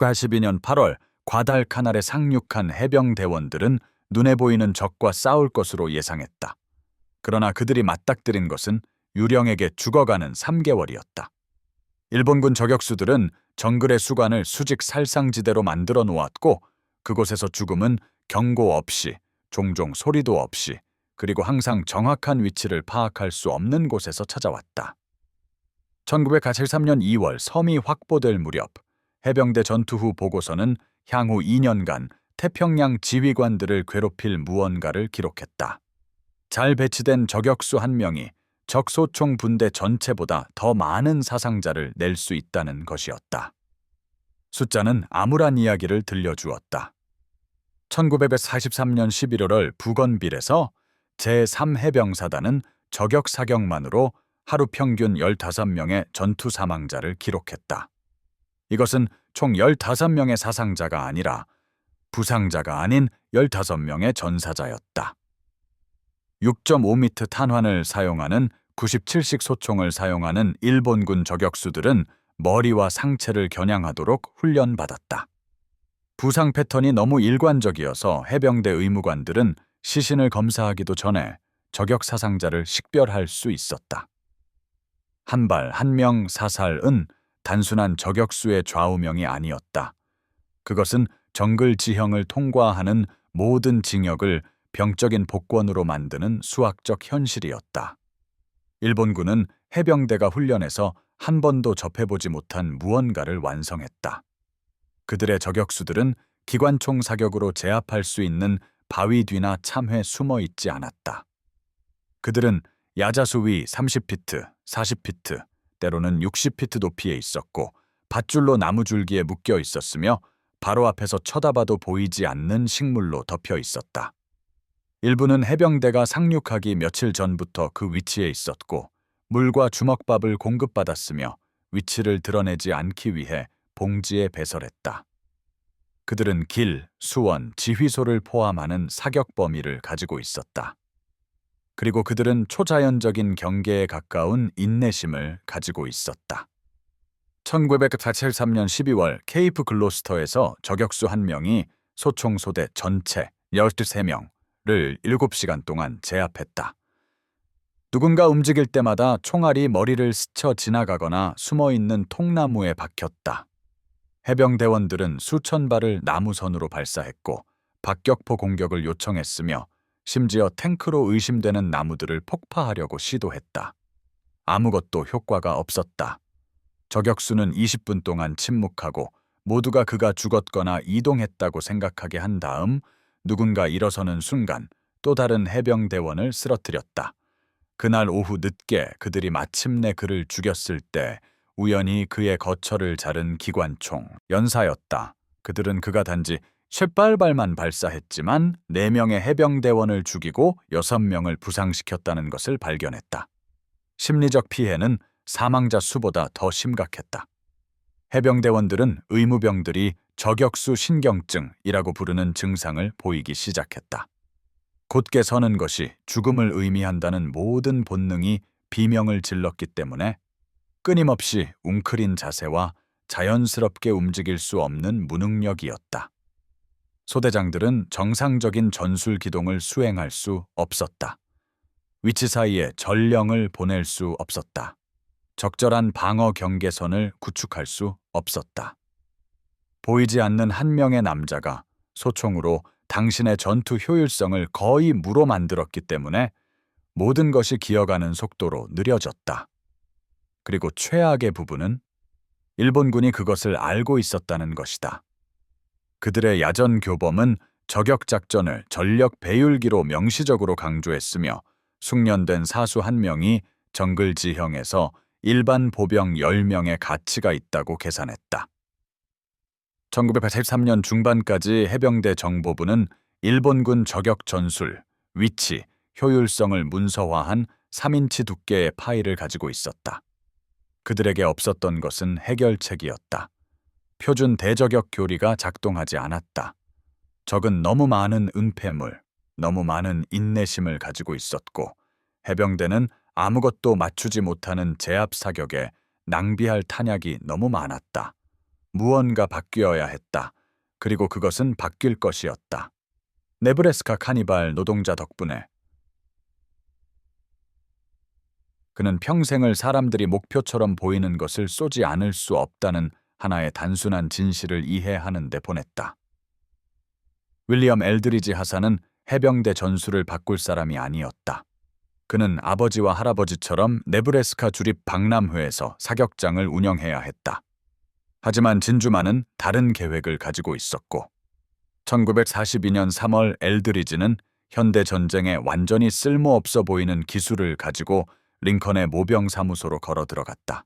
1982년 8월 과달카날에 상륙한 해병대원들은 눈에 보이는 적과 싸울 것으로 예상했다. 그러나 그들이 맞닥뜨린 것은 유령에게 죽어가는 3개월이었다. 일본군 저격수들은 정글의 수관을 수직 살상지대로 만들어 놓았고 그곳에서 죽음은 경고 없이, 종종 소리도 없이, 그리고 항상 정확한 위치를 파악할 수 없는 곳에서 찾아왔다. 1983년 2월 섬이 확보될 무렵 해병대 전투 후 보고서는 향후 2년간 태평양 지휘관들을 괴롭힐 무언가를 기록했다. 잘 배치된 저격수 1명이 적소총 분대 전체보다 더 많은 사상자를 낼 수 있다는 것이었다. 숫자는 암울한 이야기를 들려주었다. 1943년 11월 부건빌에서 제3해병사단은 저격 사격만으로 하루 평균 15명의 전투 사망자를 기록했다. 이것은 총 15명의 사상자가 아니라 부상자가 아닌 15명의 전사자였다. 6.5m 탄환을 사용하는 97식 소총을 사용하는 일본군 저격수들은 머리와 상체를 겨냥하도록 훈련받았다. 부상 패턴이 너무 일관적이어서 해병대 의무관들은 시신을 검사하기도 전에 저격 사상자를 식별할 수 있었다. 한 발 한 명 사살은 단순한 저격수의 좌우명이 아니었다. 그것은 정글 지형을 통과하는 모든 징역을 병적인 복권으로 만드는 수학적 현실이었다. 일본군은 해병대가 훈련해서 한 번도 접해보지 못한 무언가를 완성했다. 그들의 저격수들은 기관총 사격으로 제압할 수 있는 바위 뒤나 참회에 숨어 있지 않았다. 그들은 야자수 위 30피트, 40피트, 때로는 60피트 높이에 있었고 밧줄로 나무줄기에 묶여 있었으며 바로 앞에서 쳐다봐도 보이지 않는 식물로 덮여 있었다. 일부는 해병대가 상륙하기 며칠 전부터 그 위치에 있었고 물과 주먹밥을 공급받았으며 위치를 드러내지 않기 위해 봉지에 배설했다. 그들은 길, 수원, 지휘소를 포함하는 사격 범위를 가지고 있었다. 그리고 그들은 초자연적인 경계에 가까운 인내심을 가지고 있었다. 1943년 12월 케이프 글로스터에서 저격수 1명이 소총소대 전체 13명을 7시간 동안 제압했다. 누군가 움직일 때마다 총알이 머리를 스쳐 지나가거나 숨어있는 통나무에 박혔다. 해병대원들은 수천 발을 나무선으로 발사했고 박격포 공격을 요청했으며 심지어 탱크로 의심되는 나무들을 폭파하려고 시도했다. 아무것도 효과가 없었다. 저격수는 20분 동안 침묵하고 모두가 그가 죽었거나 이동했다고 생각하게 한 다음 누군가 일어서는 순간 또 다른 해병대원을 쓰러뜨렸다. 그날 오후 늦게 그들이 마침내 그를 죽였을 때 우연히 그의 거처를 자른 기관총 연사였다. 그들은 그가 단지 쇳발발만 발사했지만 4명의 해병대원을 죽이고 6명을 부상시켰다는 것을 발견했다. 심리적 피해는 사망자 수보다 더 심각했다. 해병대원들은 의무병들이 저격수 신경증이라고 부르는 증상을 보이기 시작했다. 곧게 서는 것이 죽음을 의미한다는 모든 본능이 비명을 질렀기 때문에 끊임없이 웅크린 자세와 자연스럽게 움직일 수 없는 무능력이었다. 소대장들은 정상적인 전술 기동을 수행할 수 없었다. 위치 사이에 전령을 보낼 수 없었다. 적절한 방어 경계선을 구축할 수 없었다. 보이지 않는 한 명의 남자가 소총으로 당신의 전투 효율성을 거의 무로 만들었기 때문에 모든 것이 기어가는 속도로 느려졌다. 그리고 최악의 부분은 일본군이 그것을 알고 있었다는 것이다. 그들의 야전 교범은 저격 작전을 전력 배율기로 명시적으로 강조했으며 숙련된 사수 1명이 정글 지형에서 일반 보병 10명의 가치가 있다고 계산했다. 1983년 중반까지 해병대 정보부는 일본군 저격 전술, 위치, 효율성을 문서화한 3인치 두께의 파일을 가지고 있었다. 그들에게 없었던 것은 해결책이었다. 표준 대저격 교리가 작동하지 않았다. 적은 너무 많은 은폐물, 너무 많은 인내심을 가지고 있었고 해병대는 아무것도 맞추지 못하는 제압 사격에 낭비할 탄약이 너무 많았다. 무언가 바뀌어야 했다. 그리고 그것은 바뀔 것이었다. 네브래스카 카니발 노동자 덕분에 그는 평생을 사람들이 목표처럼 보이는 것을 쏘지 않을 수 없다는 하나의 단순한 진실을 이해하는 데 보냈다. 윌리엄 엘드리지 하사는 해병대 전술을 바꿀 사람이 아니었다. 그는 아버지와 할아버지처럼 네브래스카 주립 박람회에서 사격장을 운영해야 했다. 하지만 진주만은 다른 계획을 가지고 있었고 1942년 3월 엘드리지는 현대 전쟁에 완전히 쓸모없어 보이는 기술을 가지고 링컨의 모병 사무소로 걸어 들어갔다.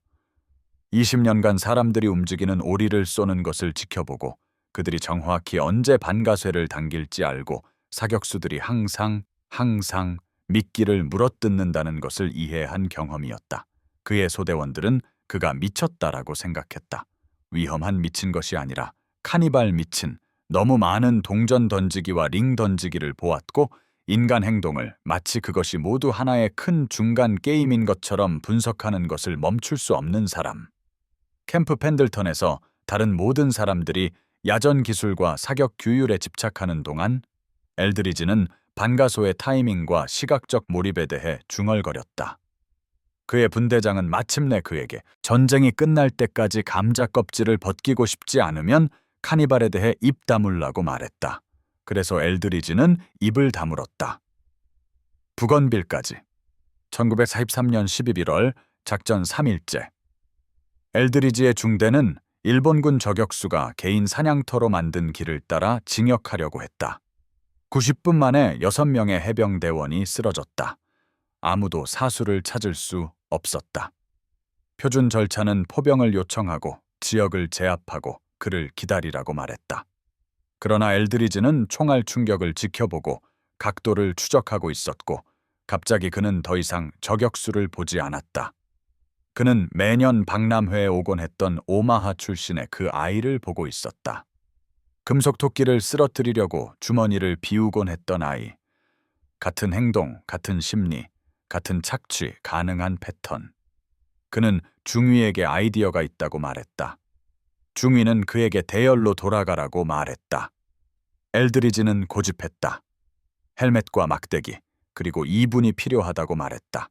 20년간 사람들이 움직이는 오리를 쏘는 것을 지켜보고 그들이 정확히 언제 반가쇠를 당길지 알고 사격수들이 항상 미끼를 물어뜯는다는 것을 이해한 경험이었다. 그의 소대원들은 그가 미쳤다라고 생각했다. 위험한 미친 것이 아니라 카니발 미친, 너무 많은 동전 던지기와 링 던지기를 보았고 인간 행동을 마치 그것이 모두 하나의 큰 중간 게임인 것처럼 분석하는 것을 멈출 수 없는 사람. 캠프 펜들턴에서 다른 모든 사람들이 야전 기술과 사격 규율에 집착하는 동안 엘드리지는 반가소의 타이밍과 시각적 몰입에 대해 중얼거렸다. 그의 분대장은 마침내 그에게 전쟁이 끝날 때까지 감자 껍질을 벗기고 싶지 않으면 카니발에 대해 입 다물라고 말했다. 그래서 엘드리지는 입을 다물었다. 북언빌까지 1943년 11월 작전 3일째 엘드리지의 중대는 일본군 저격수가 개인 사냥터로 만든 길을 따라 진격하려고 했다. 90분 만에 6명의 해병대원이 쓰러졌다. 아무도 사수를 찾을 수 없었다. 표준 절차는 포병을 요청하고 지역을 제압하고 그를 기다리라고 말했다. 그러나 엘드리지는 총알 충격을 지켜보고 각도를 추적하고 있었고 갑자기 그는 더 이상 저격수를 보지 않았다. 그는 매년 박람회에 오곤 했던 오마하 출신의 그 아이를 보고 있었다. 금속 토끼를 쓰러뜨리려고 주머니를 비우곤 했던 아이. 같은 행동, 같은 심리, 같은 착취, 가능한 패턴. 그는 중위에게 아이디어가 있다고 말했다. 중위는 그에게 대열로 돌아가라고 말했다. 엘드리지는 고집했다. 헬멧과 막대기, 그리고 2분이 필요하다고 말했다.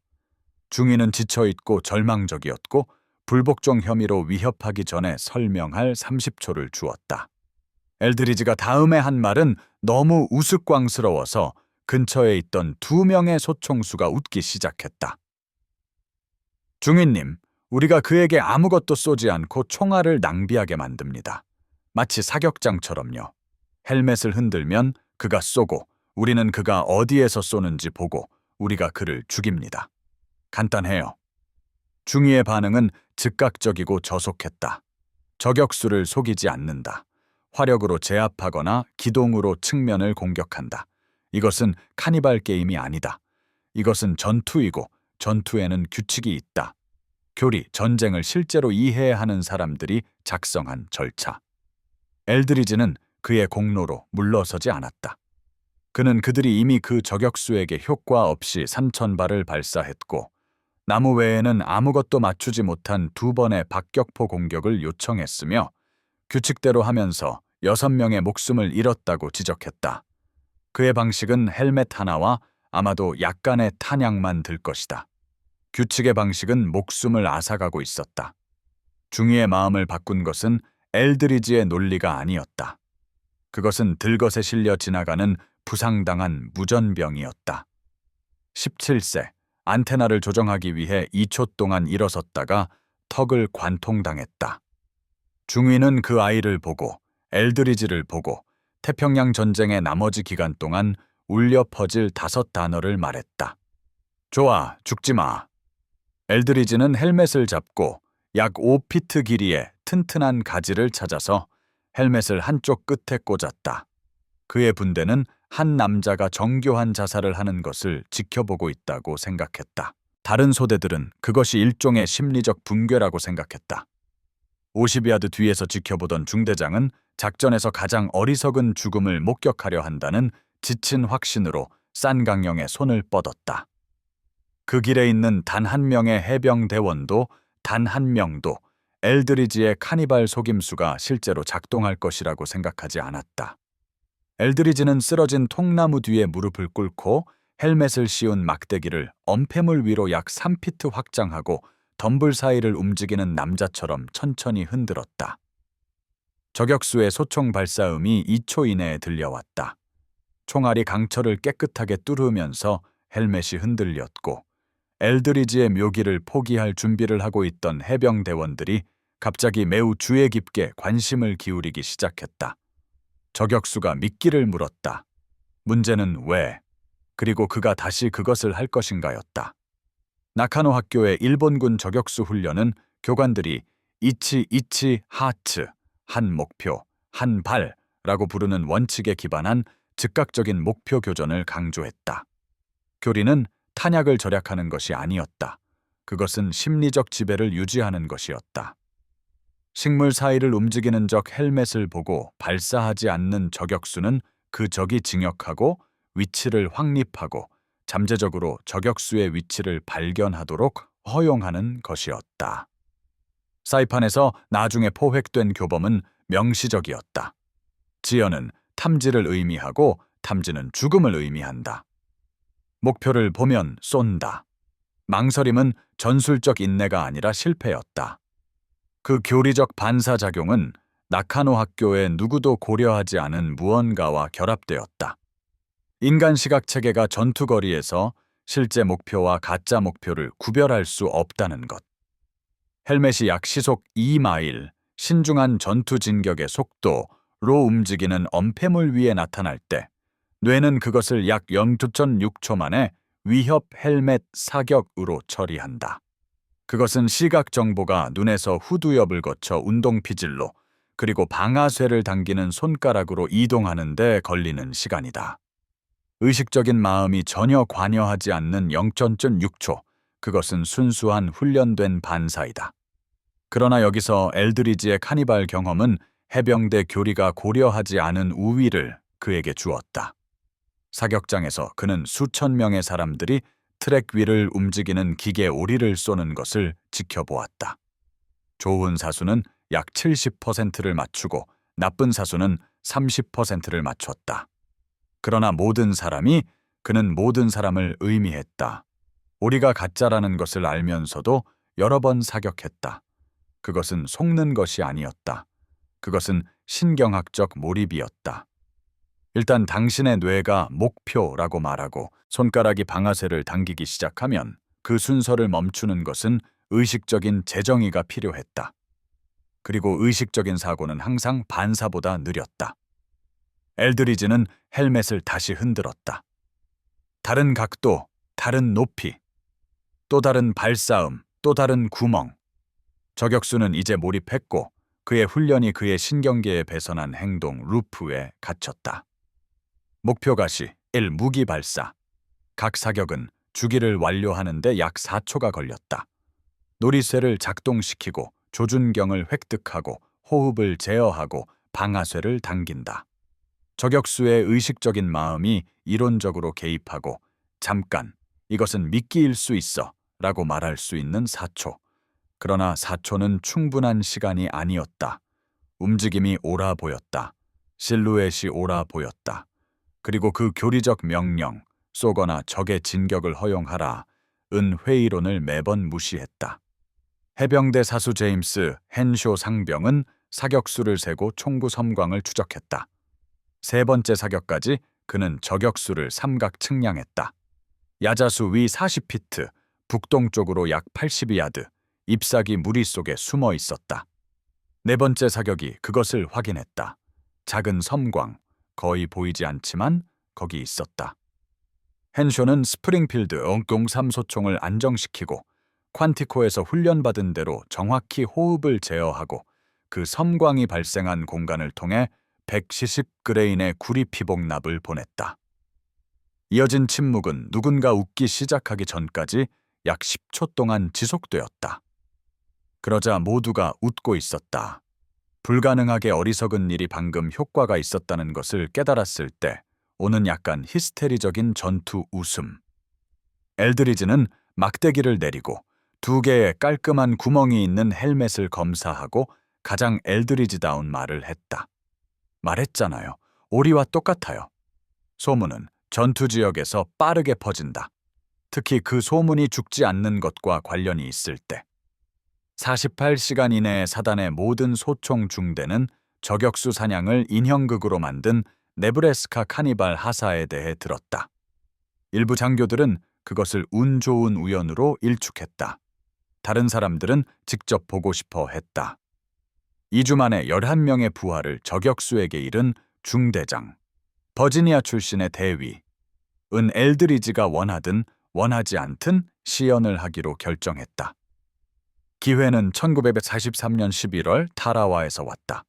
중위는 지쳐있고 절망적이었고 불복종 혐의로 위협하기 전에 설명할 30초를 주었다. 엘드리지가 다음에 한 말은 너무 우스꽝스러워서 근처에 있던 2명의 소총수가 웃기 시작했다. 중위님, 우리가 그에게 아무것도 쏘지 않고 총알을 낭비하게 만듭니다. 마치 사격장처럼요. 헬멧을 흔들면 그가 쏘고 우리는 그가 어디에서 쏘는지 보고 우리가 그를 죽입니다. 간단해요. 중위의 반응은 즉각적이고 저속했다. 저격수를 속이지 않는다. 화력으로 제압하거나 기동으로 측면을 공격한다. 이것은 카니발 게임이 아니다. 이것은 전투이고 전투에는 규칙이 있다. 교리, 전쟁을 실제로 이해하는 사람들이 작성한 절차. 엘드리지는 그의 공로로 물러서지 않았다. 그는 그들이 이미 그 저격수에게 효과 없이 3,000발을 발사했고 나무 외에는 아무것도 맞추지 못한 2번의 박격포 공격을 요청했으며 규칙대로 하면서 6명의 목숨을 잃었다고 지적했다. 그의 방식은 헬멧 하나와 아마도 약간의 탄약만 들 것이다. 규칙의 방식은 목숨을 앗아가고 있었다. 중위의 마음을 바꾼 것은 엘드리지의 논리가 아니었다. 그것은 들것에 실려 지나가는 부상당한 무전병이었다. 17세, 안테나를 조정하기 위해 2초 동안 일어섰다가 턱을 관통당했다. 중위는 그 아이를 보고 엘드리지를 보고 태평양 전쟁의 나머지 기간 동안 울려 퍼질 5단어를 말했다. 좋아, 죽지 마. 엘드리지는 헬멧을 잡고 약 5피트 길이의 튼튼한 가지를 찾아서 헬멧을 한쪽 끝에 꽂았다. 그의 분대는 한 남자가 정교한 자살을 하는 것을 지켜보고 있다고 생각했다. 다른 소대들은 그것이 일종의 심리적 붕괴라고 생각했다. 50야드 뒤에서 지켜보던 중대장은 작전에서 가장 어리석은 죽음을 목격하려 한다는 지친 확신으로 싼강령의 손을 뻗었다. 그 길에 있는 단 한 명의 해병대원도 단 한 명도 엘드리지의 카니발 속임수가 실제로 작동할 것이라고 생각하지 않았다. 엘드리지는 쓰러진 통나무 뒤에 무릎을 꿇고 헬멧을 씌운 막대기를 엄폐물 위로 약 3피트 확장하고 덤불 사이를 움직이는 남자처럼 천천히 흔들었다. 저격수의 소총 발사음이 2초 이내에 들려왔다. 총알이 강철을 깨끗하게 뚫으면서 헬멧이 흔들렸고 엘드리지의 묘기를 포기할 준비를 하고 있던 해병대원들이 갑자기 매우 주의 깊게 관심을 기울이기 시작했다. 저격수가 미끼를 물었다. 문제는 왜, 그리고 그가 다시 그것을 할 것인가였다. 나카노 학교의 일본군 저격수 훈련은 교관들이 이치 하츠, 한 목표, 한 발라고 부르는 원칙에 기반한 즉각적인 목표 교전을 강조했다. 교리는 탄약을 절약하는 것이 아니었다. 그것은 심리적 지배를 유지하는 것이었다. 식물 사이를 움직이는 적 헬멧을 보고 발사하지 않는 저격수는 그 적이 진격하고 위치를 확립하고 잠재적으로 저격수의 위치를 발견하도록 허용하는 것이었다. 사이판에서 나중에 포획된 교범은 명시적이었다. 지연은 탐지를 의미하고 탐지는 죽음을 의미한다. 목표를 보면 쏜다. 망설임은 전술적 인내가 아니라 실패였다. 그 교리적 반사작용은 나카노 학교의 누구도 고려하지 않은 무언가와 결합되었다. 인간 시각 체계가 전투거리에서 실제 목표와 가짜 목표를 구별할 수 없다는 것. 헬멧이 약 시속 2마일, 신중한 전투 진격의 속도로 움직이는 엄폐물 위에 나타날 때 뇌는 그것을 약 0.6초 만에 위협 헬멧 사격으로 처리한다. 그것은 시각 정보가 눈에서 후두엽을 거쳐 운동피질로 그리고 방아쇠를 당기는 손가락으로 이동하는 데 걸리는 시간이다. 의식적인 마음이 전혀 관여하지 않는 0.6초, 그것은 순수한 훈련된 반사이다. 그러나 여기서 엘드리지의 카니발 경험은 해병대 교리가 고려하지 않은 우위를 그에게 주었다. 사격장에서 그는 수천 명의 사람들이 트랙 위를 움직이는 기계 오리를 쏘는 것을 지켜보았다. 좋은 사수는 약 70%를 맞추고 나쁜 사수는 30%를 맞췄다. 그러나 그는 모든 사람을 의미했다. 오리가 가짜라는 것을 알면서도 여러 번 사격했다. 그것은 속는 것이 아니었다. 그것은 신경학적 몰입이었다. 일단 당신의 뇌가 목표라고 말하고 손가락이 방아쇠를 당기기 시작하면 그 순서를 멈추는 것은 의식적인 재정의가 필요했다. 그리고 의식적인 사고는 항상 반사보다 느렸다. 엘드리지는 헬멧을 다시 흔들었다. 다른 각도, 다른 높이, 또 다른 발사음, 또 다른 구멍. 저격수는 이제 몰입했고 그의 훈련이 그의 신경계에 배선한 행동 루프에 갇혔다. 목표 가시 1. 무기 발사. 각 사격은 주기를 완료하는 데 약 4초가 걸렸다. 놀이쇠를 작동시키고 조준경을 획득하고 호흡을 제어하고 방아쇠를 당긴다. 저격수의 의식적인 마음이 이론적으로 개입하고 잠깐, 이것은 미끼일 수 있어 라고 말할 수 있는 4초. 그러나 4초는 충분한 시간이 아니었다. 움직임이 옳아 보였다. 실루엣이 옳아 보였다. 그리고 그 교리적 명령, 쏘거나 적의 진격을 허용하라, 은 회의론을 매번 무시했다. 해병대 사수 제임스 헨쇼 상병은 사격수를 세고 총구 섬광을 추적했다. 세 번째 사격까지 그는 저격수를 삼각 측량했다. 야자수 위 40피트, 북동쪽으로 약 80야드, 잎사귀 무리 속에 숨어 있었다. 네 번째 사격이 그것을 확인했다. 작은 섬광, 거의 보이지 않지만 거기 있었다. 헨쇼는 스프링필드 003 소총을 안정시키고 퀀티코에서 훈련받은 대로 정확히 호흡을 제어하고 그 섬광이 발생한 공간을 통해 170그레인의 구리 피복납을 보냈다. 이어진 침묵은 누군가 웃기 시작하기 전까지 약 10초 동안 지속되었다. 그러자 모두가 웃고 있었다. 불가능하게 어리석은 일이 방금 효과가 있었다는 것을 깨달았을 때 오는 약간 히스테리적인 전투 웃음. 엘드리지는 막대기를 내리고 2개의 깔끔한 구멍이 있는 헬멧을 검사하고 가장 엘드리지다운 말을 했다. 말했잖아요. 오리와 똑같아요. 소문은 전투 지역에서 빠르게 퍼진다. 특히 그 소문이 죽지 않는 것과 관련이 있을 때. 48시간 이내에 사단의 모든 소총 중대는 저격수 사냥을 인형극으로 만든 네브래스카 카니발 하사에 대해 들었다. 일부 장교들은 그것을 운 좋은 우연으로 일축했다. 다른 사람들은 직접 보고 싶어 했다. 2주 만에 11명의 부하를 저격수에게 잃은 중대장, 버지니아 출신의 대위, 은 엘드리지가 원하든 원하지 않든 시연을 하기로 결정했다. 기회는 1943년 11월 타라와에서 왔다.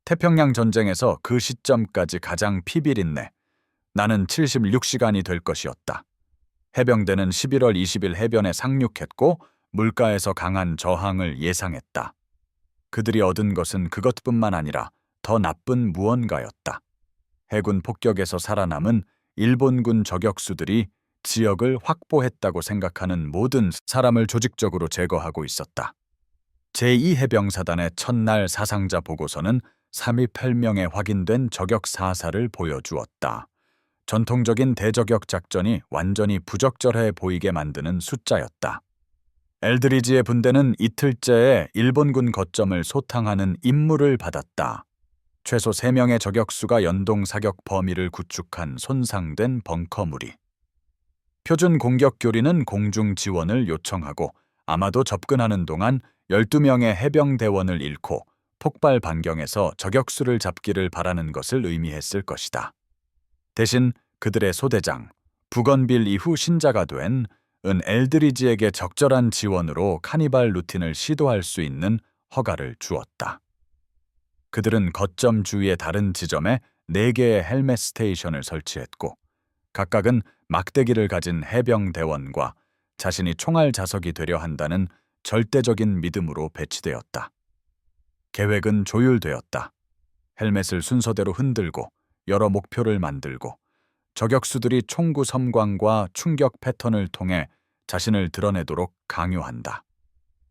태평양 전쟁에서 그 시점까지 가장 피비린내, 나는 76시간이 될 것이었다. 해병대는 11월 20일 해변에 상륙했고 물가에서 강한 저항을 예상했다. 그들이 얻은 것은 그것뿐만 아니라 더 나쁜 무언가였다. 해군 폭격에서 살아남은 일본군 저격수들이 지역을 확보했다고 생각하는 모든 사람을 조직적으로 제거하고 있었다. 제2해병사단의 첫날 사상자 보고서는 3.8명의 확인된 저격 사살을 보여주었다. 전통적인 대저격 작전이 완전히 부적절해 보이게 만드는 숫자였다. 엘드리지의 분대는 이틀째에 일본군 거점을 소탕하는 임무를 받았다. 최소 3명의 저격수가 연동 사격 범위를 구축한 손상된 벙커무리. 표준 공격 교리는 공중 지원을 요청하고 아마도 접근하는 동안 12명의 해병대원을 잃고 폭발 반경에서 저격수를 잡기를 바라는 것을 의미했을 것이다. 대신 그들의 소대장, 부건빌 이후 신자가 된 은 엘드리지에게 적절한 지원으로 카니발 루틴을 시도할 수 있는 허가를 주었다. 그들은 거점 주위의 다른 지점에 4개의 헬멧 스테이션을 설치했고 각각은 막대기를 가진 해병대원과 자신이 총알 자석이 되려 한다는 절대적인 믿음으로 배치되었다. 계획은 조율되었다. 헬멧을 순서대로 흔들고 여러 목표를 만들고 저격수들이 총구 섬광과 충격 패턴을 통해 자신을 드러내도록 강요한다.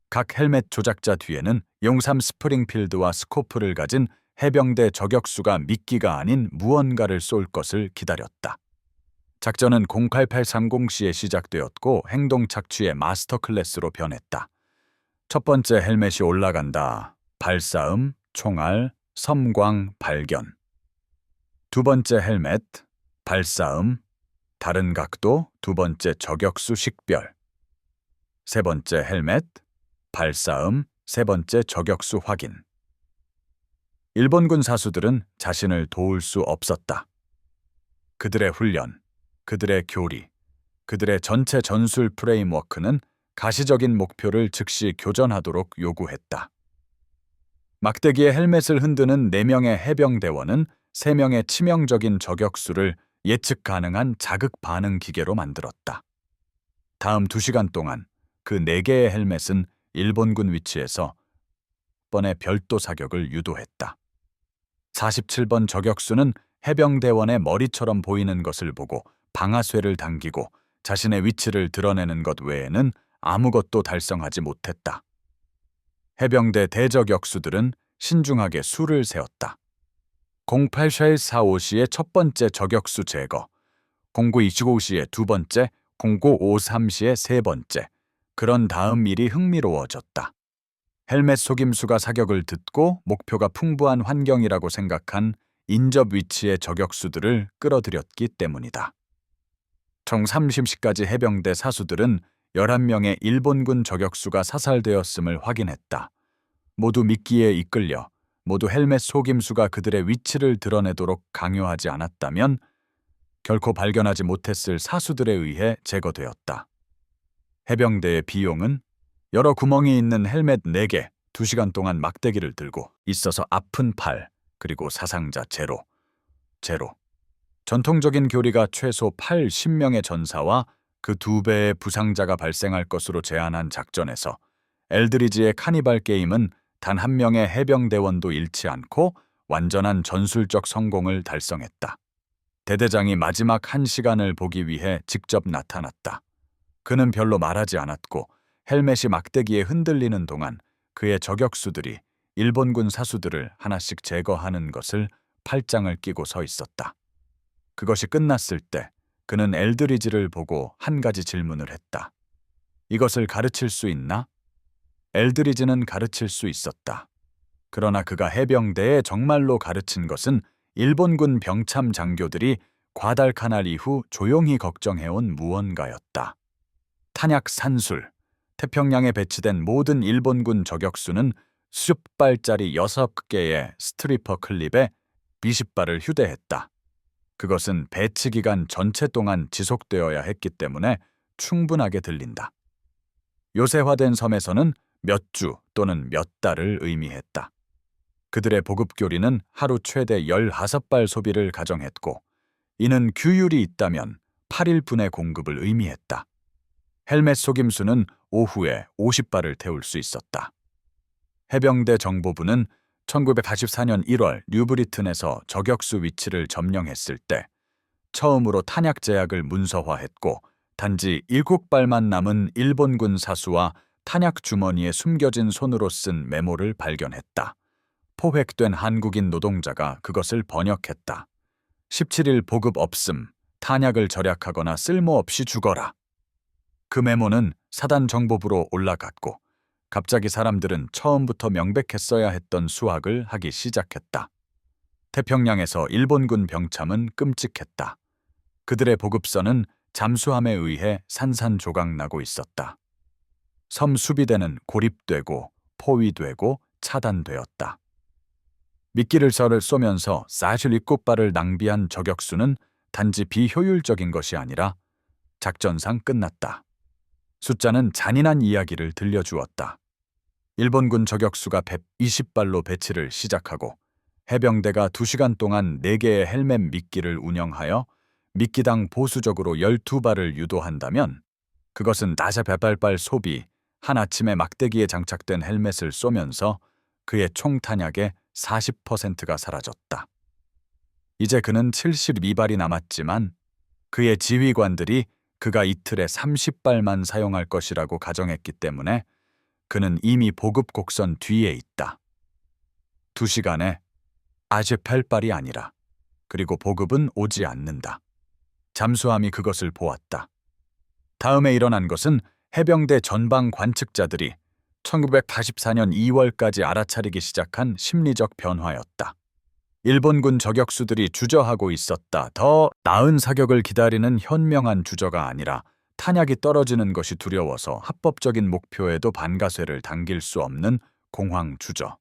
각 헬멧 조작자 뒤에는 용삼 스프링필드와 스코프를 가진 해병대 저격수가 미끼가 아닌 무언가를 쏠 것을 기다렸다. 작전은 08830시에 시작되었고 행동 착취의 마스터 클래스로 변했다. 첫 번째 헬멧이 올라간다. 발싸움, 총알, 섬광, 발견. 두 번째 헬멧, 발싸움, 다른 각도, 두 번째 저격수 식별. 세 번째 헬멧, 발싸움, 세 번째 저격수 확인. 일본군 사수들은 자신을 도울 수 없었다. 그들의 훈련, 그들의 교리, 그들의 전체 전술 프레임워크는 가시적인 목표를 즉시 교전하도록 요구했다. 막대기에 헬멧을 흔드는 4명의 해병대원은 3명의 치명적인 저격수를 예측 가능한 자극 반응 기계로 만들었다. 다음 2시간 동안 그 4개의 헬멧은 일본군 위치에서 번의 별도 사격을 유도했다. 47번 저격수는 해병대원의 머리처럼 보이는 것을 보고 방아쇠를 당기고 자신의 위치를 드러내는 것 외에는 아무것도 달성하지 못했다. 해병대 대저격수들은 신중하게 수를 세웠다. 0845시에 첫 번째 저격수 제거, 0925시에 두 번째, 0953시에 세 번째. 그런 다음 일이 흥미로워졌다. 헬멧 속임수가 사격을 듣고 목표가 풍부한 환경이라고 생각한 인접 위치의 저격수들을 끌어들였기 때문이다. 총 30시까지 해병대 사수들은 11명의 일본군 저격수가 사살되었음을 확인했다. 모두 미끼에 이끌려 모두 헬멧 속임수가 그들의 위치를 드러내도록 강요하지 않았다면 결코 발견하지 못했을 사수들에 의해 제거되었다. 해병대의 비용은 여러 구멍이 있는 헬멧 4개, 2시간 동안 막대기를 들고 있어서 아픈 팔, 그리고 사상자 제로. 전통적인 교리가 최소 80명의 전사와 그 2배의 부상자가 발생할 것으로 제안한 작전에서 엘드리지의 카니발 게임은 단 한 명의 해병대원도 잃지 않고 완전한 전술적 성공을 달성했다. 대대장이 마지막 1시간을 보기 위해 직접 나타났다. 그는 별로 말하지 않았고 헬멧이 막대기에 흔들리는 동안 그의 저격수들이 일본군 사수들을 하나씩 제거하는 것을 팔짱을 끼고 서 있었다. 그것이 끝났을 때 그는 엘드리지를 보고 한 가지 질문을 했다. 이것을 가르칠 수 있나? 엘드리지는 가르칠 수 있었다. 그러나 그가 해병대에 정말로 가르친 것은 일본군 병참 장교들이 과달카날 이후 조용히 걱정해온 무언가였다. 탄약 산술. 태평양에 배치된 모든 일본군 저격수는 수십 발짜리 6개의 스트리퍼 클립에 20발을 휴대했다. 그것은 배치 기간 전체 동안 지속되어야 했기 때문에 충분하게 들린다. 요새화된 섬에서는 몇 주 또는 몇 달을 의미했다. 그들의 보급교리는 하루 최대 15발 소비를 가정했고, 이는 규율이 있다면 8일분의 공급을 의미했다. 헬멧 속임수는 오후에 50발을 태울 수 있었다. 해병대 정보부는 1984년 1월 뉴브리튼에서 저격수 위치를 점령했을 때 처음으로 탄약 제약을 문서화했고, 단지 7발만 남은 일본군 사수와 탄약 주머니에 숨겨진 손으로 쓴 메모를 발견했다. 포획된 한국인 노동자가 그것을 번역했다. 17일 보급 없음, 탄약을 절약하거나 쓸모없이 죽어라. 그 메모는 사단 정보부로 올라갔고, 갑자기 사람들은 처음부터 명백했어야 했던 수학을 하기 시작했다. 태평양에서 일본군 병참은 끔찍했다. 그들의 보급선은 잠수함에 의해 산산조각나고 있었다. 섬 수비대는 고립되고 포위되고 차단되었다. 미끼를 쏘면서 47발을 낭비한 저격수는 단지 비효율적인 것이 아니라 작전상 끝났다. 숫자는 잔인한 이야기를 들려주었다. 일본군 저격수가 120발로 배치를 시작하고 해병대가 2시간 동안 4개의 헬멧 미끼를 운영하여 미끼당 보수적으로 12발을 유도한다면 그것은 48발 소비, 한 아침에 막대기에 장착된 헬멧을 쏘면서 그의 총 탄약의 40%가 사라졌다. 이제 그는 72발이 남았지만 그의 지휘관들이 그가 이틀에 30발만 사용할 것이라고 가정했기 때문에 그는 이미 보급 곡선 뒤에 있다. 2시간에 아직 8발이 아니라, 그리고 보급은 오지 않는다. 잠수함이 그것을 보았다. 다음에 일어난 것은 해병대 전방 관측자들이 1984년 2월까지 알아차리기 시작한 심리적 변화였다. 일본군 저격수들이 주저하고 있었다. 더 나은 사격을 기다리는 현명한 주저가 아니라 탄약이 떨어지는 것이 두려워서 합법적인 목표에도 반가쇠를 당길 수 없는 공황 주저.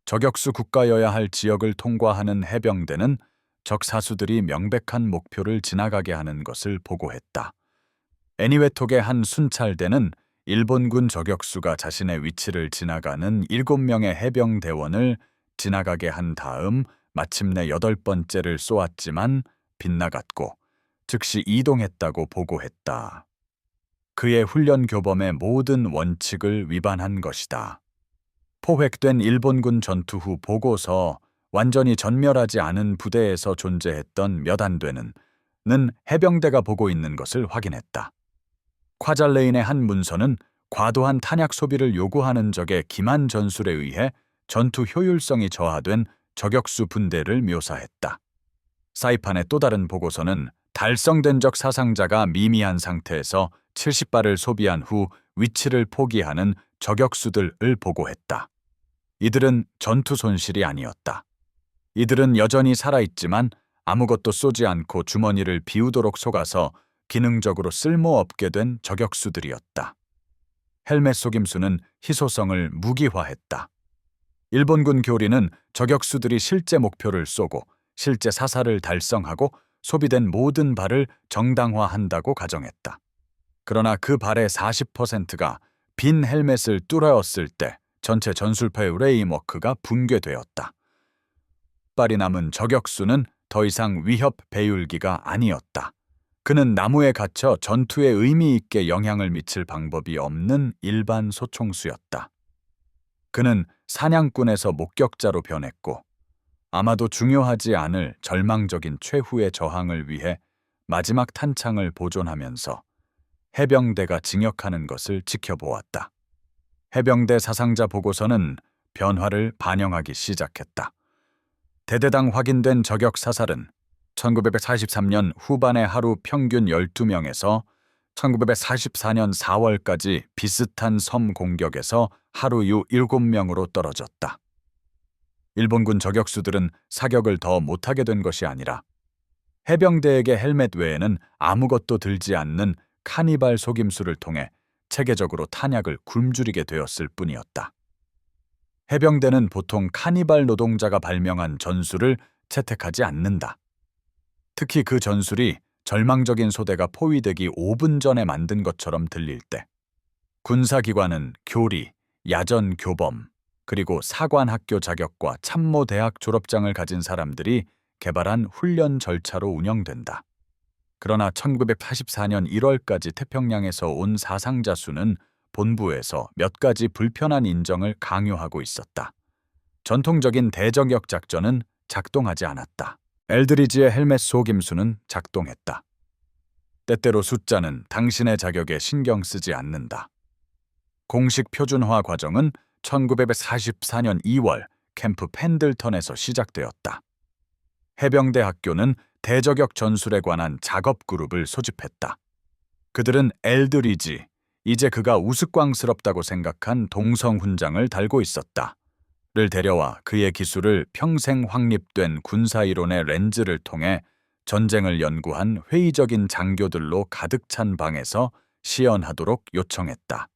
저격수 국가여야 할 지역을 통과하는 해병대는 적 사수들이 명백한 목표를 지나가게 하는 것을 보고했다. 애니웨톡의 한 순찰대는 일본군 저격수가 자신의 위치를 지나가는 7명의 해병대원을 지나가게 한 다음 마침내 8번째를 쏘았지만 빗나갔고 즉시 이동했다고 보고했다. 그의 훈련 교범의 모든 원칙을 위반한 것이다. 포획된 일본군 전투 후 보고서 완전히 전멸하지 않은 부대에서 존재했던 몇 안 되는 해병대가 보고 있는 것을 확인했다. 콰잘레인의 한 문서는 과도한 탄약 소비를 요구하는 적의 기만 전술에 의해 전투 효율성이 저하된 저격수 분대를 묘사했다. 사이판의 또 다른 보고서는 달성된 적 사상자가 미미한 상태에서 70발을 소비한 후 위치를 포기하는 저격수들을 보고했다. 이들은 전투 손실이 아니었다. 이들은 여전히 살아있지만 아무것도 쏘지 않고 주머니를 비우도록 속아서 기능적으로 쓸모없게 된 저격수들이었다. 헬멧 속임수는 희소성을 무기화했다. 일본군 교리는 저격수들이 실제 목표를 쏘고 실제 사살을 달성하고 소비된 모든 발을 정당화한다고 가정했다. 그러나 그 발의 40%가 빈 헬멧을 뚫었을 때 전체 전술패 레이머크가 붕괴되었다. 발이 남은 저격수는 더 이상 위협 배율기가 아니었다. 그는 나무에 갇혀 전투에 의미 있게 영향을 미칠 방법이 없는 일반 소총수였다. 그는 사냥꾼에서 목격자로 변했고 아마도 중요하지 않을 절망적인 최후의 저항을 위해 마지막 탄창을 보존하면서 해병대가 징역하는 것을 지켜보았다. 해병대 사상자 보고서는 변화를 반영하기 시작했다. 대대당 확인된 저격 사살은 1943년 후반에 하루 평균 12명에서 1944년 4월까지 비슷한 섬 공격에서 하루 유 7명으로 떨어졌다. 일본군 저격수들은 사격을 더 못하게 된 것이 아니라 해병대에게 헬멧 외에는 아무것도 들지 않는 카니발 속임수를 통해 체계적으로 탄약을 굶주리게 되었을 뿐이었다. 해병대는 보통 카니발 노동자가 발명한 전술을 채택하지 않는다. 특히 그 전술이 절망적인 소대가 포위되기 5분 전에 만든 것처럼 들릴 때, 군사기관은 교리, 야전 교범, 그리고 사관학교 자격과 참모대학 졸업장을 가진 사람들이 개발한 훈련 절차로 운영된다. 그러나 1984년 1월까지 태평양에서 온 사상자 수는 본부에서 몇 가지 불편한 인정을 강요하고 있었다. 전통적인 대저격 작전은 작동하지 않았다. 엘드리지의 헬멧 속임수는 작동했다. 때때로 숫자는 당신의 자격에 신경 쓰지 않는다. 공식 표준화 과정은 1944년 2월 캠프 펜들턴에서 시작되었다. 해병대 학교는 대저격 전술에 관한 작업 그룹을 소집했다. 그들은 엘드리지, 이제 그가 우스꽝스럽다고 생각한 동성 훈장을 달고 있었다. 를 데려와 그의 기술을 평생 확립된 군사이론의 렌즈를 통해 전쟁을 연구한 회의적인 장교들로 가득 찬 방에서 시연하도록 요청했다.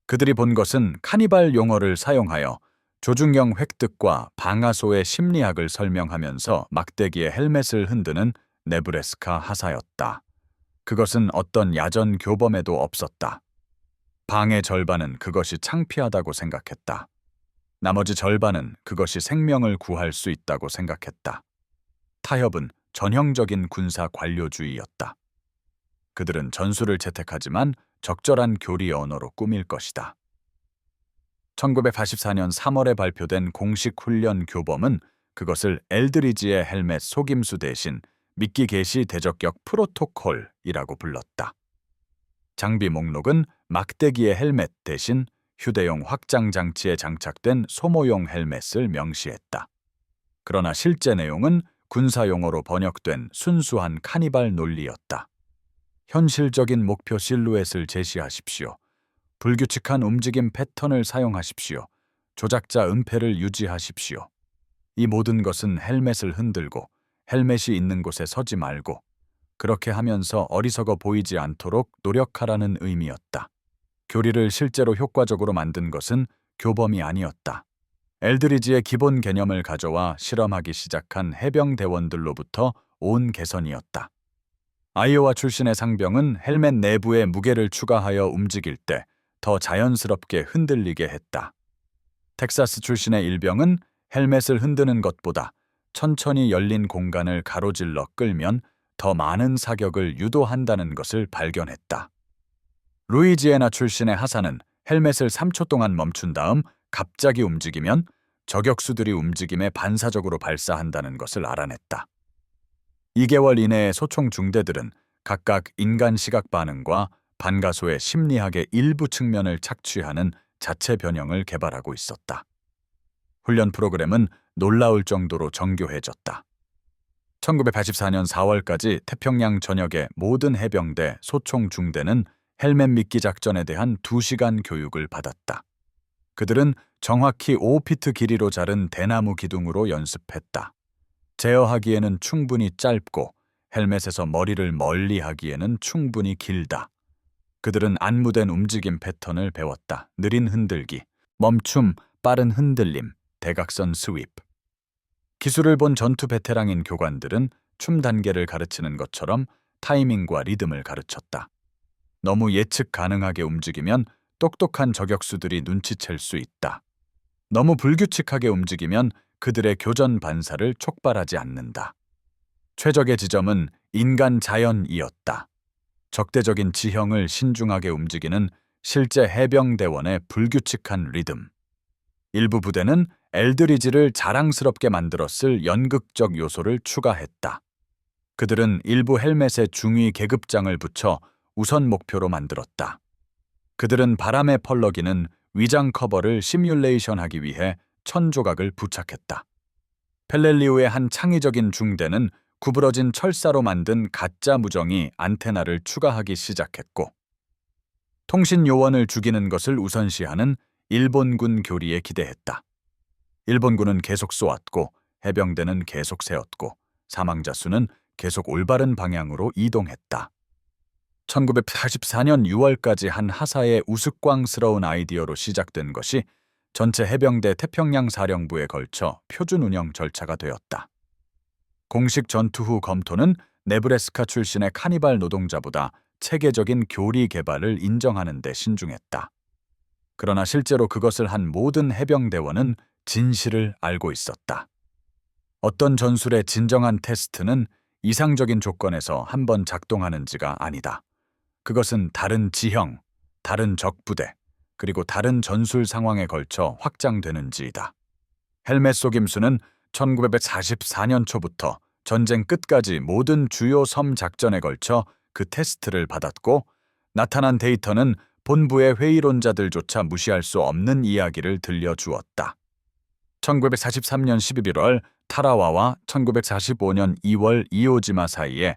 그들이 본 것은 카니발 용어를 사용하여 조중영 획득과 방아소의 심리학을 설명하면서 막대기에 헬멧을 흔드는 네브래스카 하사였다. 그것은 어떤 야전 교범에도 없었다. 방의 절반은 그것이 창피하다고 생각했다. 나머지 절반은 그것이 생명을 구할 수 있다고 생각했다. 타협은 전형적인 군사 관료주의였다. 그들은 전술을 채택하지만 적절한 교리 언어로 꾸밀 것이다. 1984년 3월에 발표된 공식 훈련 교범은 그것을 엘드리지의 헬멧 속임수 대신 미끼 개시 대적격 프로토콜이라고 불렀다. 장비 목록은 막대기의 헬멧 대신 휴대용 확장 장치에 장착된 소모용 헬멧을 명시했다. 그러나 실제 내용은 군사 용어로 번역된 순수한 카니발 논리였다. 현실적인 목표 실루엣을 제시하십시오. 불규칙한 움직임 패턴을 사용하십시오. 조작자 은폐를 유지하십시오. 이 모든 것은 헬멧을 흔들고 헬멧이 있는 곳에 서지 말고 그렇게 하면서 어리석어 보이지 않도록 노력하라는 의미였다. 교리를 실제로 효과적으로 만든 것은 교범이 아니었다. 엘드리지의 기본 개념을 가져와 실험하기 시작한 해병대원들로부터 온 개선이었다. 아이오와 출신의 상병은 헬멧 내부에 무게를 추가하여 움직일 때 더 자연스럽게 흔들리게 했다. 텍사스 출신의 일병은 헬멧을 흔드는 것보다 천천히 열린 공간을 가로질러 끌면 더 많은 사격을 유도한다는 것을 발견했다. 루이지애나 출신의 하사는 헬멧을 3초 동안 멈춘 다음 갑자기 움직이면 저격수들이 움직임에 반사적으로 발사한다는 것을 알아냈다. 2개월 이내에 소총 중대들은 각각 인간 시각 반응과 반가소의 심리학의 일부 측면을 착취하는 자체 변형을 개발하고 있었다. 훈련 프로그램은 놀라울 정도로 정교해졌다. 1984년 4월까지 태평양 전역의 모든 해병대 소총 중대는 헬멧 미끼 작전에 대한 2시간 교육을 받았다. 그들은 정확히 5피트 길이로 자른 대나무 기둥으로 연습했다. 제어하기에는 충분히 짧고 헬멧에서 머리를 멀리 하기에는 충분히 길다. 그들은 안무된 움직임 패턴을 배웠다. 느린 흔들기, 멈춤, 빠른 흔들림, 대각선 스윕. 기술을 본 전투 베테랑인 교관들은 춤 단계를 가르치는 것처럼 타이밍과 리듬을 가르쳤다. 너무 예측 가능하게 움직이면 똑똑한 저격수들이 눈치챌 수 있다. 너무 불규칙하게 움직이면 그들의 교전 반사를 촉발하지 않는다. 최적의 지점은 인간 자연이었다. 적대적인 지형을 신중하게 움직이는 실제 해병대원의 불규칙한 리듬. 일부 부대는 엘드리지를 자랑스럽게 만들었을 연극적 요소를 추가했다. 그들은 일부 헬멧에 중위 계급장을 붙여 우선 목표로 만들었다. 그들은 바람에 펄럭이는 위장 커버를 시뮬레이션하기 위해 1000조각을 부착했다. 펠렐리우의 한 창의적인 중대는 구부러진 철사로 만든 가짜 무정이 안테나를 추가하기 시작했고, 통신 요원을 죽이는 것을 우선시하는 일본군 교리에 기대했다. 일본군은 계속 쏘았고 해병대는 계속 세웠고 사망자 수는 계속 올바른 방향으로 이동했다. 1944년 6월까지 한 하사의 우스꽝스러운 아이디어로 시작된 것이 전체 해병대 태평양 사령부에 걸쳐 표준 운영 절차가 되었다. 공식 전투 후 검토는 네브래스카 출신의 카니발 노동자보다 체계적인 교리 개발을 인정하는 데 신중했다. 그러나 실제로 그것을 한 모든 해병대원은 진실을 알고 있었다. 어떤 전술의 진정한 테스트는 이상적인 조건에서 한번 작동하는지가 아니다. 그것은 다른 지형, 다른 적부대, 그리고 다른 전술 상황에 걸쳐 확장되는지이다. 헬멧 속임수는 1944년 초부터 전쟁 끝까지 모든 주요 섬 작전에 걸쳐 그 테스트를 받았고, 나타난 데이터는 본부의 회의론자들조차 무시할 수 없는 이야기를 들려주었다. 1943년 11월 타라와와 1945년 2월 이오지마 사이에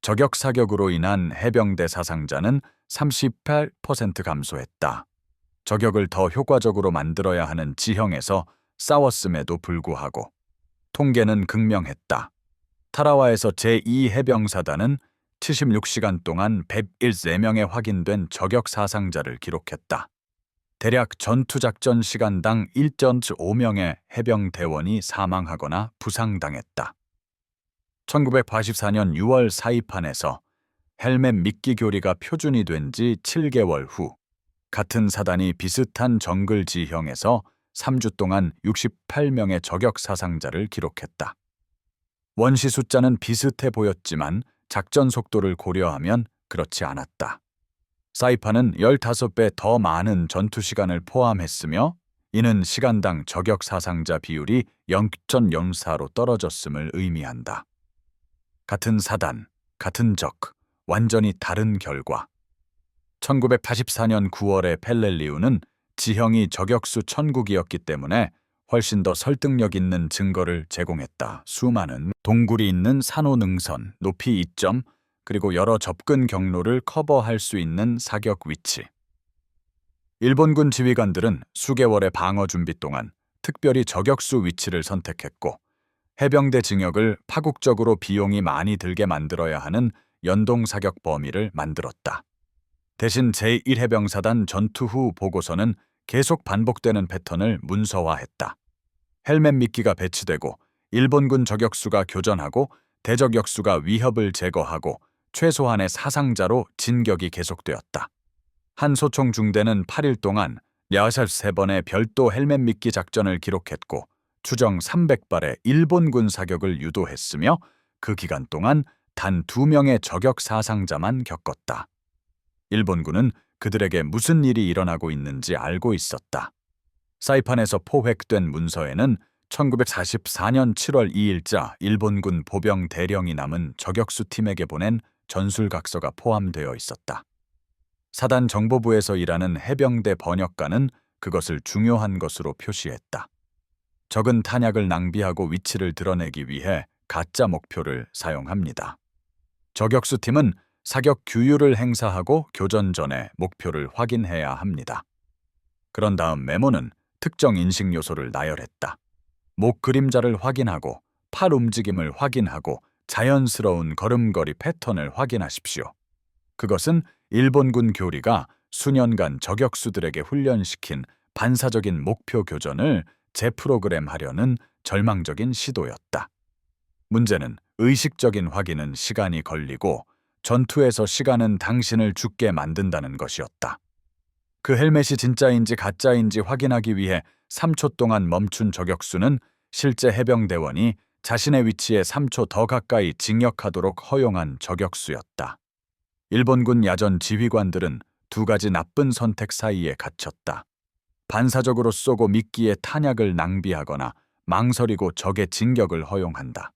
저격 사격으로 인한 해병대 사상자는 38% 감소했다. 저격을 더 효과적으로 만들어야 하는 지형에서 싸웠음에도 불구하고 통계는 극명했다. 타라와에서 제2해병사단은 76시간 동안 101명의 확인된 저격 사상자를 기록했다. 대략 전투작전 시간당 1.5명의 해병대원이 사망하거나 부상당했다. 1984년 6월 사이판에서 헬멧 미끼 교리가 표준이 된 지 7개월 후 같은 사단이 비슷한 정글 지형에서 3주 동안 68명의 저격 사상자를 기록했다. 원시 숫자는 비슷해 보였지만 작전 속도를 고려하면 그렇지 않았다. 사이판은 15배 더 많은 전투 시간을 포함했으며 이는 시간당 저격 사상자 비율이 0.04로 떨어졌음을 의미한다. 같은 사단, 같은 적, 완전히 다른 결과. 1984년 9월의 펠렐리우는 지형이 저격수 천국이었기 때문에 훨씬 더 설득력 있는 증거를 제공했다. 수많은 동굴이 있는 산호 능선, 높이 2점, 그리고 여러 접근 경로를 커버할 수 있는 사격 위치. 일본군 지휘관들은 수개월의 방어 준비 동안 특별히 저격수 위치를 선택했고, 해병대 징역을 파국적으로 비용이 많이 들게 만들어야 하는 연동 사격 범위를 만들었다. 대신 제1해병사단 전투 후 보고서는 계속 반복되는 패턴을 문서화했다. 헬멧 미끼가 배치되고 일본군 저격수가 교전하고 대저격수가 위협을 제거하고 최소한의 사상자로 진격이 계속되었다. 한 소총 중대는 8일 동안 63번의 별도 헬멧 미끼 작전을 기록했고 추정 300발의 일본군 사격을 유도했으며 그 기간 동안 단 2명의 저격 사상자만 겪었다. 일본군은 그들에게 무슨 일이 일어나고 있는지 알고 있었다. 사이판에서 포획된 문서에는 1944년 7월 2일자 일본군 보병 대령이 남은 저격수 팀에게 보낸 전술각서가 포함되어 있었다. 사단 정보부에서 일하는 해병대 번역가는 그것을 중요한 것으로 표시했다. 적은 탄약을 낭비하고 위치를 드러내기 위해 가짜 목표를 사용합니다. 저격수 팀은 사격 규율을 행사하고 교전 전에 목표를 확인해야 합니다. 그런 다음 메모는 특정 인식 요소를 나열했다. 목 그림자를 확인하고 팔 움직임을 확인하고 자연스러운 걸음걸이 패턴을 확인하십시오. 그것은 일본군 교리가 수년간 저격수들에게 훈련시킨 반사적인 목표 교전을 재프로그램하려는 절망적인 시도였다. 문제는 의식적인 확인은 시간이 걸리고 전투에서 시간은 당신을 죽게 만든다는 것이었다. 그 헬멧이 진짜인지 가짜인지 확인하기 위해 3초 동안 멈춘 저격수는 실제 해병대원이 자신의 위치에 3초 더 가까이 진격하도록 허용한 저격수였다. 일본군 야전 지휘관들은 두 가지 나쁜 선택 사이에 갇혔다. 반사적으로 쏘고 미끼에 탄약을 낭비하거나 망설이고 적의 진격을 허용한다.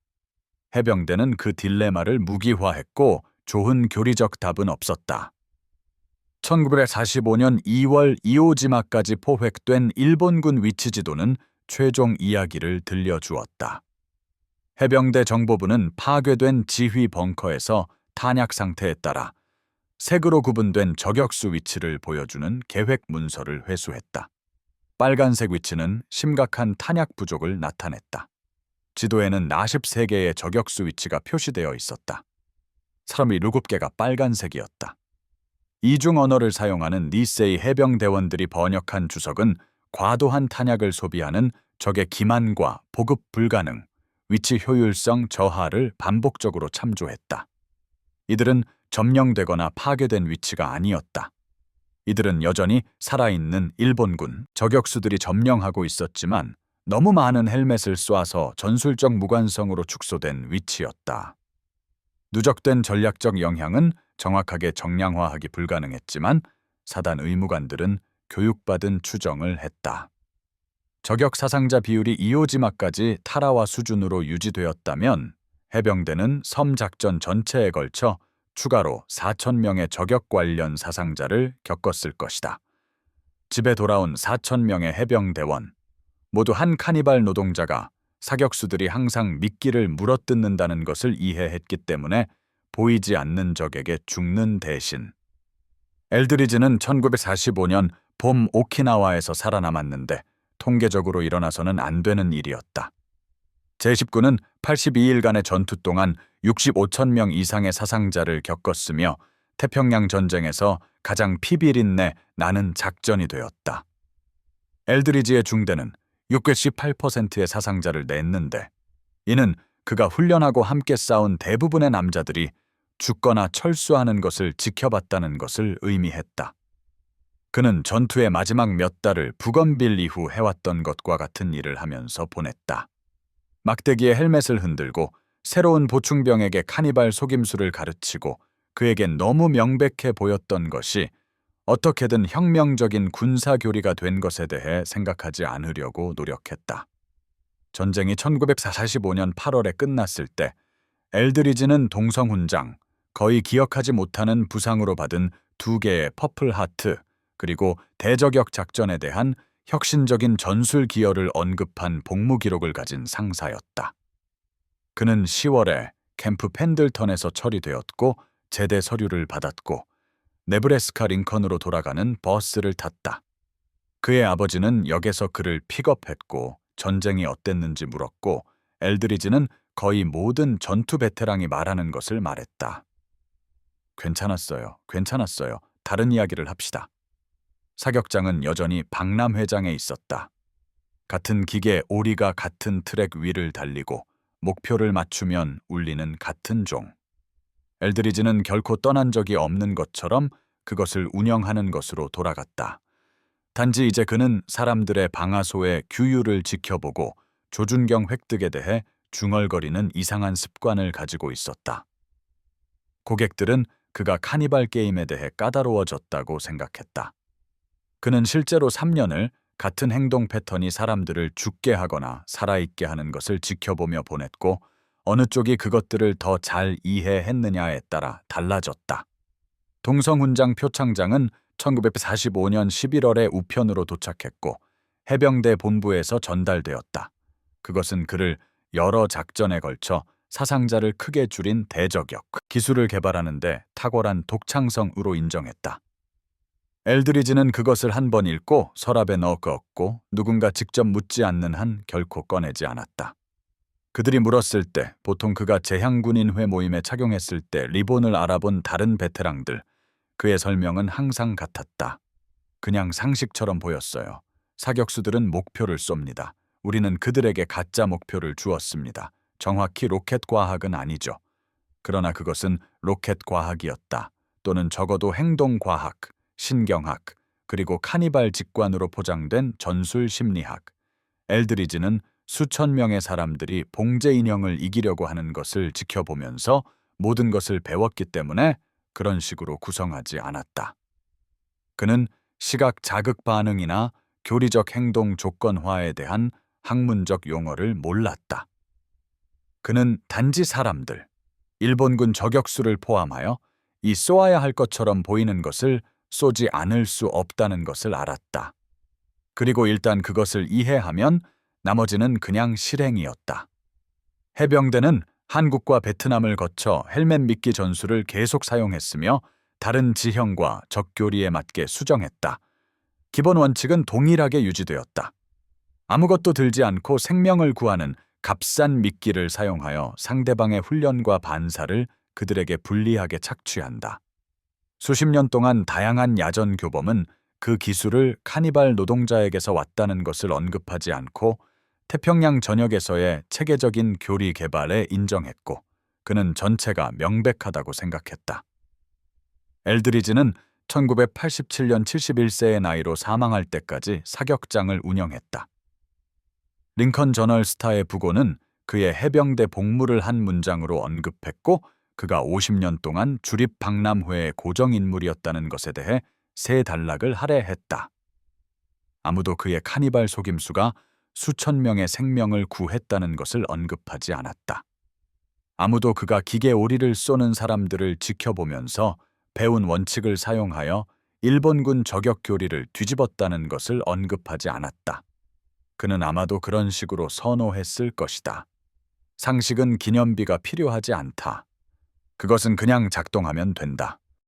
해병대는 그 딜레마를 무기화했고 좋은 교리적 답은 없었다. 1945년 2월 이오지마까지 포획된 일본군 위치 지도는 최종 이야기를 들려주었다. 해병대 정보부는 파괴된 지휘 벙커에서 탄약 상태에 따라 색으로 구분된 저격수 위치를 보여주는 계획 문서를 회수했다. 빨간색 위치는 심각한 탄약 부족을 나타냈다. 지도에는 43개의 저격수 위치가 표시되어 있었다. 사람이 7개가 빨간색이었다. 이중 언어를 사용하는 니세이 해병대원들이 번역한 주석은 과도한 탄약을 소비하는 적의 기만과 보급 불가능, 위치 효율성 저하를 반복적으로 참조했다. 이들은 점령되거나 파괴된 위치가 아니었다. 이들은 여전히 살아있는 일본군 저격수들이 점령하고 있었지만 너무 많은 헬멧을 쏴서 전술적 무관성으로 축소된 위치였다. 누적된 전략적 영향은 정확하게 정량화하기 불가능했지만 사단 의무관들은 교육받은 추정을 했다. 저격 사상자 비율이 이오지마까지 타라와 수준으로 유지되었다면 해병대는 섬 작전 전체에 걸쳐 추가로 4,000명의 저격 관련 사상자를 겪었을 것이다. 집에 돌아온 4,000명의 해병대원, 모두 한 카니발 노동자가 사격수들이 항상 미끼를 물어뜯는다는 것을 이해했기 때문에 보이지 않는 적에게 죽는 대신. 엘드리즈는 1945년 봄 오키나와에서 살아남았는데 통계적으로 일어나서는 안 되는 일이었다. 제19는 82일간의 전투 동안 65,000명 이상의 사상자를 겪었으며 태평양 전쟁에서 가장 피비린내 나는 작전이 되었다. 엘드리지의 중대는 618%의 사상자를 냈는데 이는 그가 훈련하고 함께 싸운 대부분의 남자들이 죽거나 철수하는 것을 지켜봤다는 것을 의미했다. 그는 전투의 마지막 몇 달을 부건빌 이후 해왔던 것과 같은 일을 하면서 보냈다. 막대기에 헬멧을 흔들고 새로운 보충병에게 카니발 속임수를 가르치고 그에겐 너무 명백해 보였던 것이 어떻게든 혁명적인 군사교리가 된 것에 대해 생각하지 않으려고 노력했다. 전쟁이 1945년 8월에 끝났을 때 엘드리지는 동성훈장, 거의 기억하지 못하는 부상으로 받은 2개의 퍼플 하트, 그리고 대저격 작전에 대한 혁신적인 전술 기여를 언급한 복무 기록을 가진 상사였다. 그는 10월에 캠프 펜들턴에서 처리되었고 제대 서류를 받았고 네브래스카 링컨으로 돌아가는 버스를 탔다. 그의 아버지는 역에서 그를 픽업했고 전쟁이 어땠는지 물었고 엘드리지는 거의 모든 전투 베테랑이 말하는 것을 말했다. 괜찮았어요. 괜찮았어요. 다른 이야기를 합시다. 사격장은 여전히 박람회장에 있었다. 같은 기계 오리가 같은 트랙 위를 달리고 목표를 맞추면 울리는 같은 종. 엘드리지는 결코 떠난 적이 없는 것처럼 그것을 운영하는 것으로 돌아갔다. 단지 이제 그는 사람들의 방아소의 규율을 지켜보고 조준경 획득에 대해 중얼거리는 이상한 습관을 가지고 있었다. 고객들은 그가 카니발 게임에 대해 까다로워졌다고 생각했다. 그는 실제로 3년을 같은 행동 패턴이 사람들을 죽게 하거나 살아있게 하는 것을 지켜보며 보냈고 어느 쪽이 그것들을 더 잘 이해했느냐에 따라 달라졌다. 동성훈장 표창장은 1945년 11월에 우편으로 도착했고 해병대 본부에서 전달되었다. 그것은 그를 여러 작전에 걸쳐 사상자를 크게 줄인 대저격 기술을 개발하는 데 탁월한 독창성으로 인정했다. 엘드리지는 그것을 한 번 읽고 서랍에 넣어 끄었고 누군가 직접 묻지 않는 한 결코 꺼내지 않았다. 그들이 물었을 때 보통 그가 제향군인회 모임에 착용했을 때 리본을 알아본 다른 베테랑들, 그의 설명은 항상 같았다. 그냥 상식처럼 보였어요. 사격수들은 목표를 쏩니다. 우리는 그들에게 가짜 목표를 주었습니다. 정확히 로켓 과학은 아니죠. 그러나 그것은 로켓 과학이었다. 또는 적어도 행동 과학, 신경학, 그리고 카니발 직관으로 포장된 전술 심리학. 엘드리지는 수천 명의 사람들이 봉제 인형을 이기려고 하는 것을 지켜보면서 모든 것을 배웠기 때문에 그런 식으로 구성하지 않았다. 그는 시각 자극 반응이나 교리적 행동 조건화에 대한 학문적 용어를 몰랐다. 그는 단지 사람들, 일본군 저격수를 포함하여 이 쏘아야 할 것처럼 보이는 것을 쏘지 않을 수 없다는 것을 알았다. 그리고 일단 그것을 이해하면 나머지는 그냥 실행이었다. 해병대는 한국과 베트남을 거쳐 헬멧 미끼 전술을 계속 사용했으며 다른 지형과 적교리에 맞게 수정했다. 기본 원칙은 동일하게 유지되었다. 아무것도 들지 않고 생명을 구하는 값싼 미끼를 사용하여 상대방의 훈련과 반사를 그들에게 불리하게 착취한다. 수십 년 동안 다양한 야전 교범은 그 기술을 카니발 노동자에게서 왔다는 것을 언급하지 않고 태평양 전역에서의 체계적인 교리 개발에 인정했고 그는 전체가 명백하다고 생각했다. 엘드리지는 1987년 71세의 나이로 사망할 때까지 사격장을 운영했다. 링컨 저널 스타의 부고는 그의 해병대 복무를 한 문장으로 언급했고 그가 50년 동안 주립 박람회의 고정 인물이었다는 것에 대해 세 단락을 할애했다. 아무도 그의 카니발 속임수가 수천 명의 생명을 구했다는 것을 언급하지 않았다. 아무도 그가 기계 오리를 쏘는 사람들을 지켜보면서 배운 원칙을 사용하여 일본군 저격 교리를 뒤집었다는 것을 언급하지 않았다. 그는 아마도 그런 식으로 선호했을 것이다. 상식은 기념비가 필요하지 않다. 그것은 그냥 작동하면 된다.